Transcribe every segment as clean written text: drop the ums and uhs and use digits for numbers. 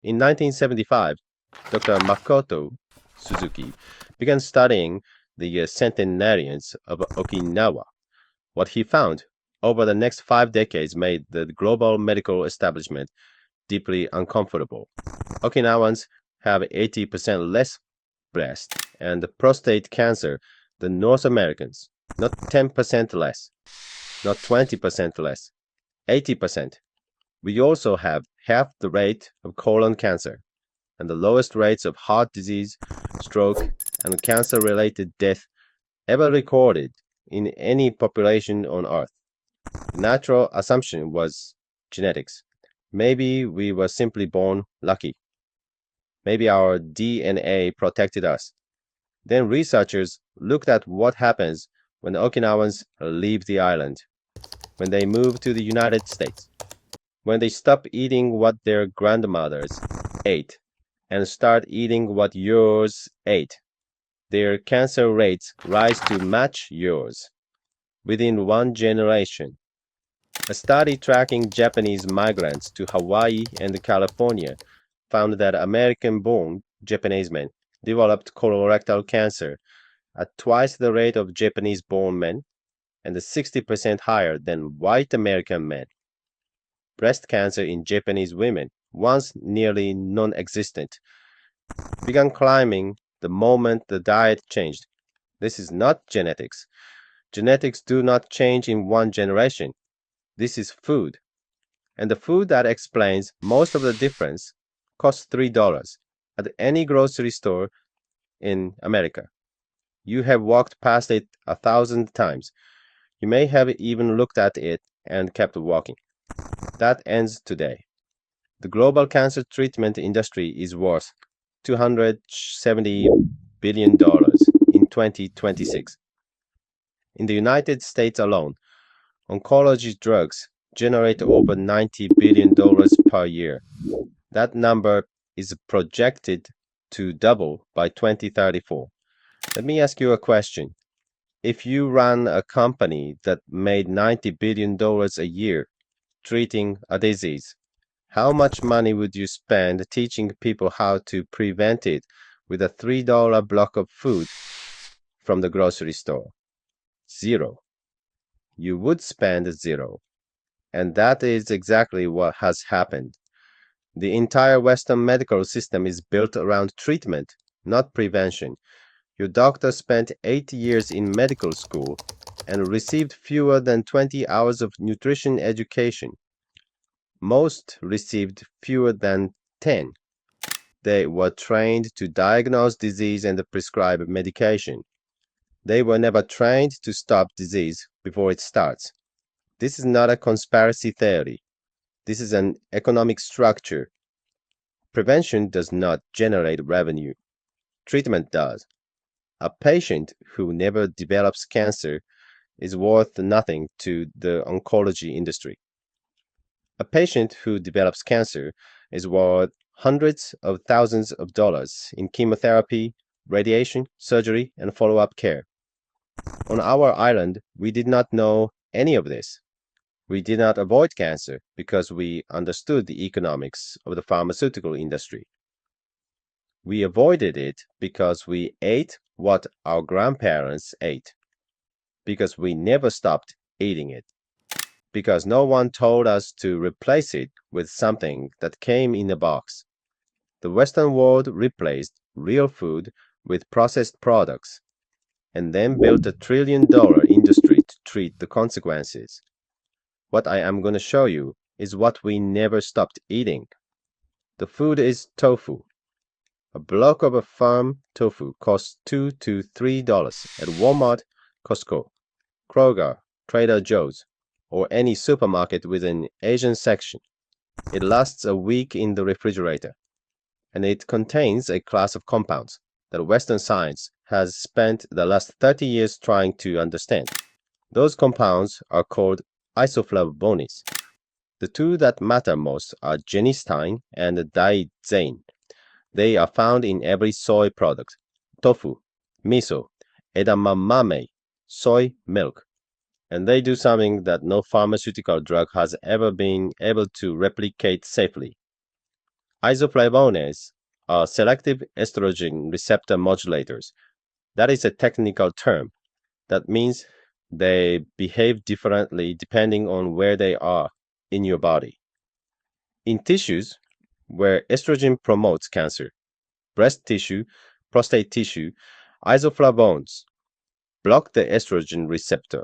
In 1975, Dr. Makoto Suzuki began studying the centenarians of Okinawa. What he found over the next 5 decades made the global medical establishment deeply uncomfortable. Okinawans have 80% less breast and prostate cancer than North Americans, not 10% less, not 20% less, 80%. We also have half the rate of colon cancer and the lowest rates of heart disease, stroke, and cancer-related death ever recorded in any population on Earth. The natural assumption was genetics. Maybe we were simply born lucky. Maybe our DNA protected us. Then researchers looked at what happens when Okinawans leave the island, when they move to the United States, when they stop eating what their grandmothers ate and start eating what yours ate. Their cancer rates rise to match yours within one generation. A study tracking Japanese migrants to Hawaii and California found that American-born Japanese men developed colorectal cancer at twice the rate of Japanese-born men and 60% higher than white American men. Breast cancer in Japanese women, once nearly non-existent, began climbing the moment the diet changed. This is not genetics. Genetics do not change in one generation. This is food. And the food that explains most of the difference costs $3 at any grocery store in America. You have walked past it 1,000 times. You may have even looked at it and kept walking. That ends today. The global cancer treatment industry is worth $270 billion in 2026. In the United States alone, oncology drugs generate over $90 billion per year. That number is projected to double by 2034. Let me ask you a question. If you ran a company that made $90 billion a year treating a disease, how much money would you spend teaching people how to prevent it with a $3 block of food from the grocery store? Zero. You would spend zero. And that is exactly what has happened. The entire Western medical system is built around treatment, not prevention. Your doctor spent 8 years in medical school and received fewer than 20 hours of nutrition education. Most received fewer than 10. They were trained to diagnose disease and prescribe medication. They were never trained to stop disease before it starts. This is not a conspiracy theory. This is an economic structure. Prevention does not generate revenue. Treatment does. A patient who never develops cancer is worth nothing to the oncology industry. A patient who develops cancer is worth hundreds of thousands of dollars in chemotherapy, radiation, surgery, and follow-up care. On our island, we did not know any of this. We did not avoid cancer because we understood the economics of the pharmaceutical industry. We avoided it because we ate what our grandparents ate, because we never stopped eating it, because no one told us to replace it with something that came in a box. The Western world replaced real food with processed products, and then built a $1 trillion industry to treat the consequences. What I am going to show you is what we never stopped eating. The food is tofu. A block of a farm tofu costs $2 to $3 at Walmart, Costco, Kroger, Trader Joe's, or any supermarket with an Asian section. It lasts a week in the refrigerator, and it contains a class of compounds that Western science has spent the last 30 years trying to understand. Those compounds are called isoflavones. The two that matter most are genistein and diazein. They are found in every soy product: tofu, miso, edamame, soy milk. And they do something that no pharmaceutical drug has ever been able to replicate safely. Isoflavones are selective estrogen receptor modulators. That is a technical term. That means they behave differently depending on where they are in your body. In tissues where estrogen promotes cancer, breast tissue, prostate tissue, isoflavones block the estrogen receptor.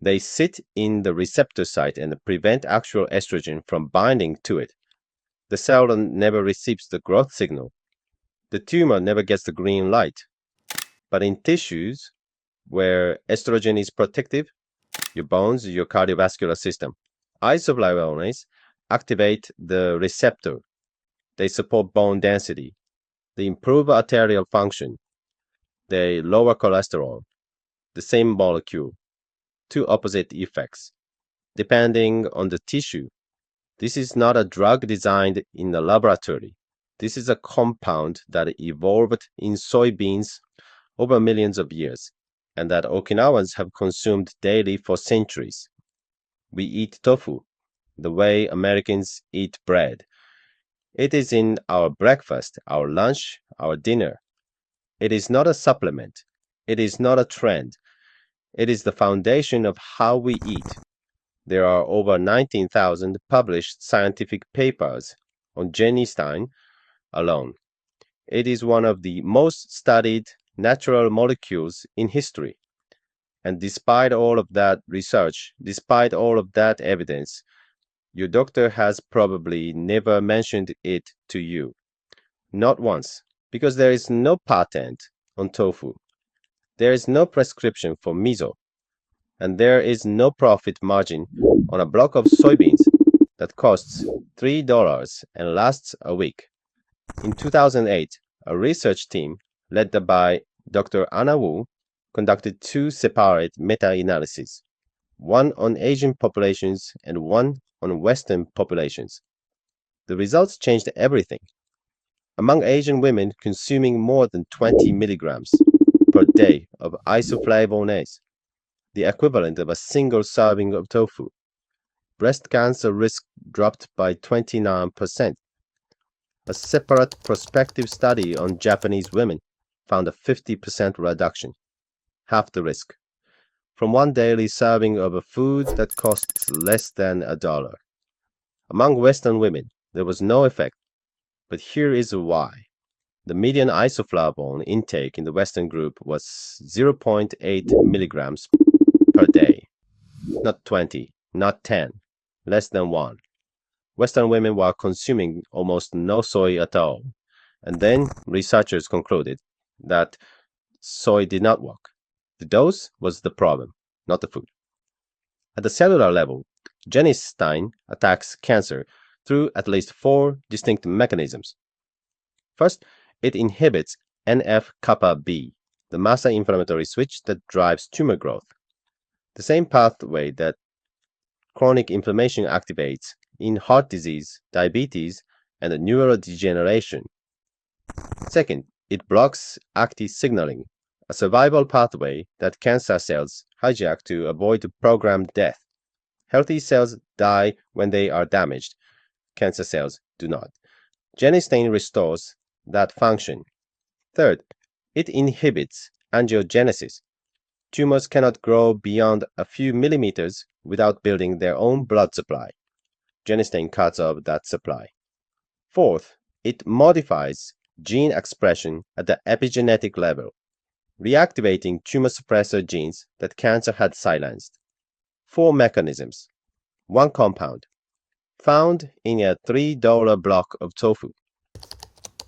They sit in the receptor site and prevent actual estrogen from binding to it. The cell never receives the growth signal. The tumor never gets the green light. But in tissues where estrogen is protective, your bones, your cardiovascular system, isoflavones activate the receptor. They support bone density. They improve arterial function. They lower cholesterol. The same molecule, two opposite effects, depending on the tissue. This is not a drug designed in a laboratory. This is a compound that evolved in soybeans over millions of years, and that Okinawans have consumed daily for centuries. We eat tofu the way Americans eat bread. It is in our breakfast, our lunch, our dinner. It is not a supplement. It is not a trend. It is the foundation of how we eat. There are over 19,000 published scientific papers on genistein alone. It is one of the most studied natural molecules in history. And despite all of that research, despite all of that evidence, your doctor has probably never mentioned it to you. Not once, because there is no patent on tofu. There is no prescription for miso, and there is no profit margin on a block of soybeans that costs $3 and lasts a week. In 2008, a research team led by Dr. Anna Wu conducted two separate meta-analyses, one on Asian populations and one on Western populations. The results changed everything. Among Asian women consuming more than 20 milligrams per day of isoflavones, the equivalent of a single serving of tofu, breast cancer risk dropped by 29%. A separate prospective study on Japanese women found a 50% reduction, half the risk, from one daily serving of a food that costs less than $1. Among Western women, there was no effect, but here is why. The median isoflavone intake in the Western group was 0.8 milligrams per day, not 20, not 10, less than 1. Western women were consuming almost no soy at all, and then researchers concluded that soy did not work. The dose was the problem, not the food. At the cellular level, genistein attacks cancer through at least 4 distinct mechanisms. First, it inhibits NF-kappa B, the master inflammatory switch that drives tumor growth, the same pathway that chronic inflammation activates in heart disease, diabetes, and neurodegeneration. Second, it blocks ACTI signaling, a survival pathway that cancer cells hijack to avoid programmed death. Healthy cells die when they are damaged. Cancer cells do not. Genistein restores that function. Third, it inhibits angiogenesis. Tumors cannot grow beyond a few millimeters without building their own blood supply. Genistein cuts off that supply. Fourth, it modifies gene expression at the epigenetic level, reactivating tumor suppressor genes that cancer had silenced. 4 mechanisms. One compound, found in a $3 block of tofu.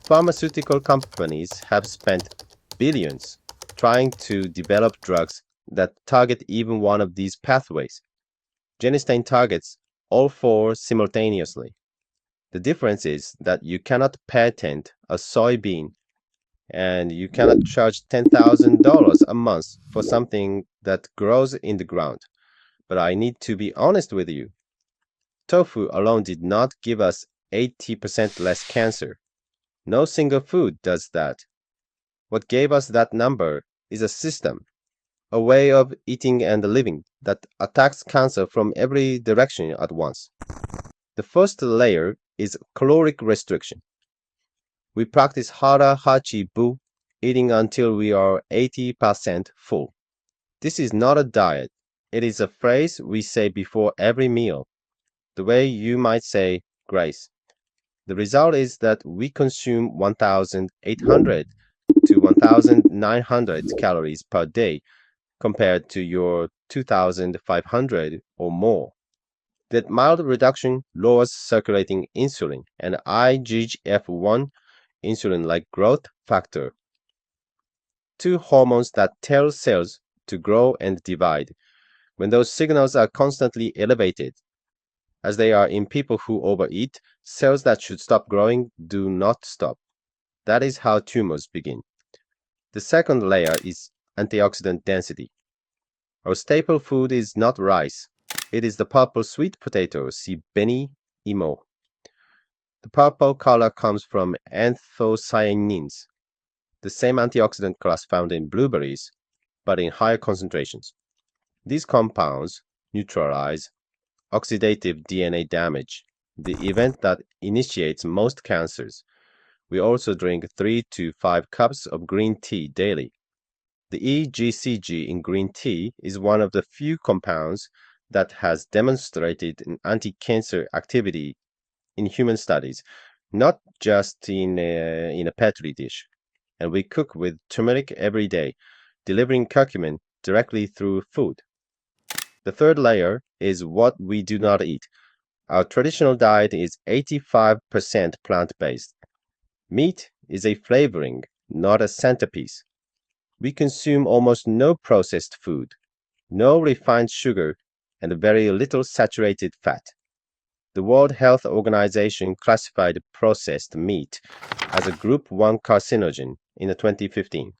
Pharmaceutical companies have spent billions trying to develop drugs that target even one of these pathways. Genistein targets all 4 simultaneously. The difference is that you cannot patent a soybean and you cannot charge $10,000 a month for something that grows in the ground. But I need to be honest with you. Tofu alone did not give us 80% less cancer. No single food does that. What gave us that number is a system, a way of eating and living that attacks cancer from every direction at once. The first layer is caloric restriction. We practice hara hachi bu, eating until we are 80% full. This is not a diet. It is a phrase we say before every meal, the way you might say grace. The result is that we consume 1,800 to 1,900 calories per day compared to your 2,500 or more. That mild reduction lowers circulating insulin and IGF-1 insulin-like growth factor, two hormones that tell cells to grow and divide. When those signals are constantly elevated, as they are in people who overeat, cells that should stop growing do not stop. That is how tumors begin. The second layer is antioxidant density. Our staple food is not rice. It is the purple sweet potato, see beni imo. The purple color comes from anthocyanins, the same antioxidant class found in blueberries, but in higher concentrations. These compounds neutralize oxidative DNA damage, the event that initiates most cancers. We also drink 3 to 5 cups of green tea daily. The EGCG in green tea is one of the few compounds that has demonstrated an anti-cancer activity in human studies, not just in a petri dish. And we cook with turmeric every day, delivering curcumin directly through food. The third layer is what we do not eat. Our traditional diet is 85% plant-based. Meat is a flavoring, not a centerpiece. We consume almost no processed food, no refined sugar, and very little saturated fat. The World Health Organization classified processed meat as a Group 1 carcinogen in 2015,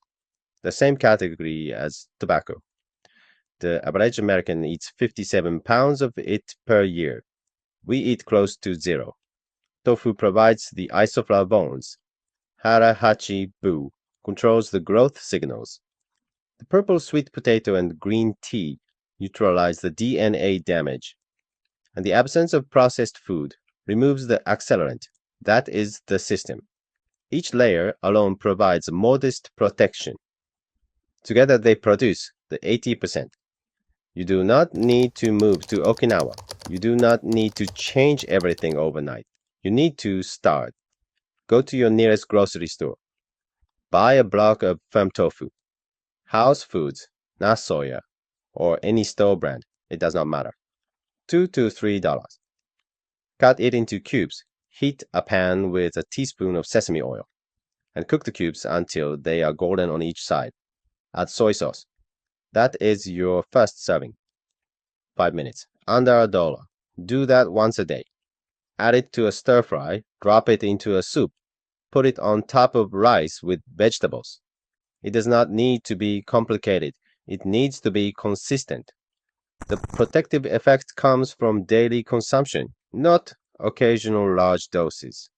the same category as tobacco. The average American eats 57 pounds of it per year. We eat close to zero. Tofu provides the isoflavones. Hara hachi bu controls the growth signals. The purple sweet potato and green tea neutralize the DNA damage. And the absence of processed food removes the accelerant. That is the system. Each layer alone provides modest protection. Together they produce the 80%. You do not need to move to Okinawa. You do not need to change everything overnight. You need to start. Go to your nearest grocery store. Buy a block of firm tofu. House foods, not soya, or any store brand. It does not matter. $2 to $3. Cut it into cubes. Heat a pan with a teaspoon of sesame oil and cook the cubes until they are golden on each side. Add soy sauce. That is your first serving. 5 minutes. Under $1. Do that once a day. Add it to a stir fry. Drop it into a soup. Put it on top of rice with vegetables. It does not need to be complicated. It needs to be consistent. The protective effect comes from daily consumption, not occasional large doses.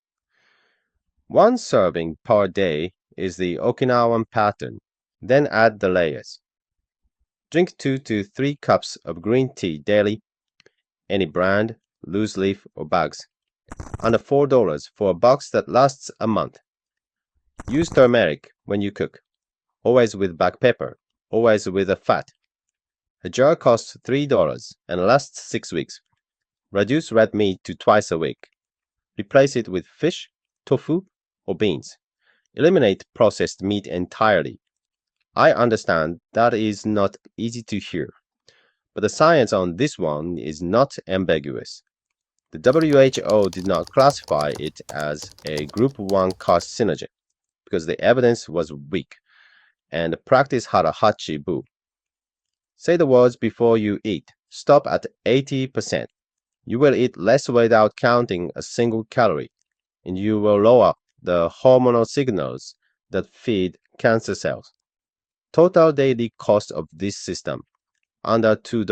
One serving per day is the Okinawan pattern. Then add the layers. Drink 2 to 3 cups of green tea daily, any brand, loose leaf, or bags. Under $4 for a box that lasts a month. Use turmeric when you cook, always with black pepper, always with a fat. A jar costs $3 and lasts 6 weeks. Reduce red meat to twice a week. Replace it with fish, tofu, or beans. Eliminate processed meat entirely. I understand that is not easy to hear, but the science on this one is not ambiguous. The WHO did not classify it as a Group 1 carcinogen because the evidence was weak, and practice hara hachi bu. Say the words before you eat. Stop at 80%. You will eat less without counting a single calorie, and you will lower the hormonal signals that feed cancer cells. Total daily cost of this system, under $2.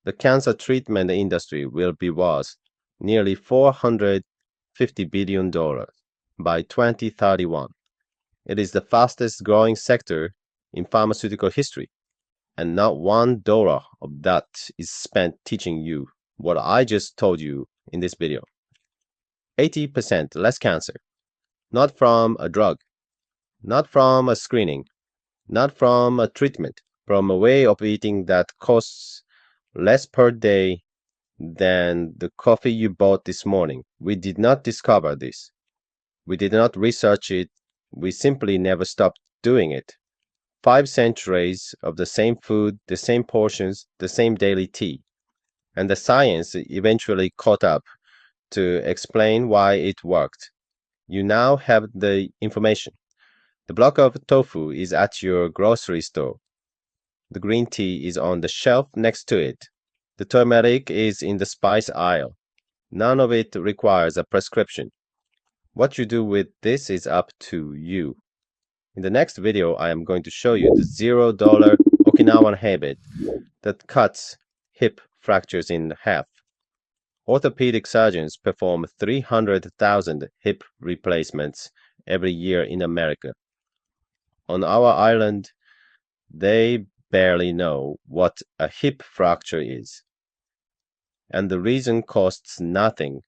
The cancer treatment industry will be worth nearly $450 billion by 2031. It is the fastest growing sector in pharmaceutical history, and not $1 of that is spent teaching you what I just told you in this video. 80% less cancer. Not from a drug, not from a screening, not from a treatment, from a way of eating that costs less per day than the coffee you bought this morning. We did not discover this. We did not research it. We simply never stopped doing it. 5 centuries of the same food, the same portions, the same daily tea. And the science eventually caught up to explain why it worked. You now have the information. The block of tofu is at your grocery store. The green tea is on the shelf next to it. The turmeric is in the spice aisle. None of it requires a prescription. What you do with this is up to you. In the next video, I am going to show you the $0 Okinawan habit that cuts hip fractures in half. Orthopedic surgeons perform 300,000 hip replacements every year in America. On our island, they barely know what a hip fracture is. And the reason costs nothing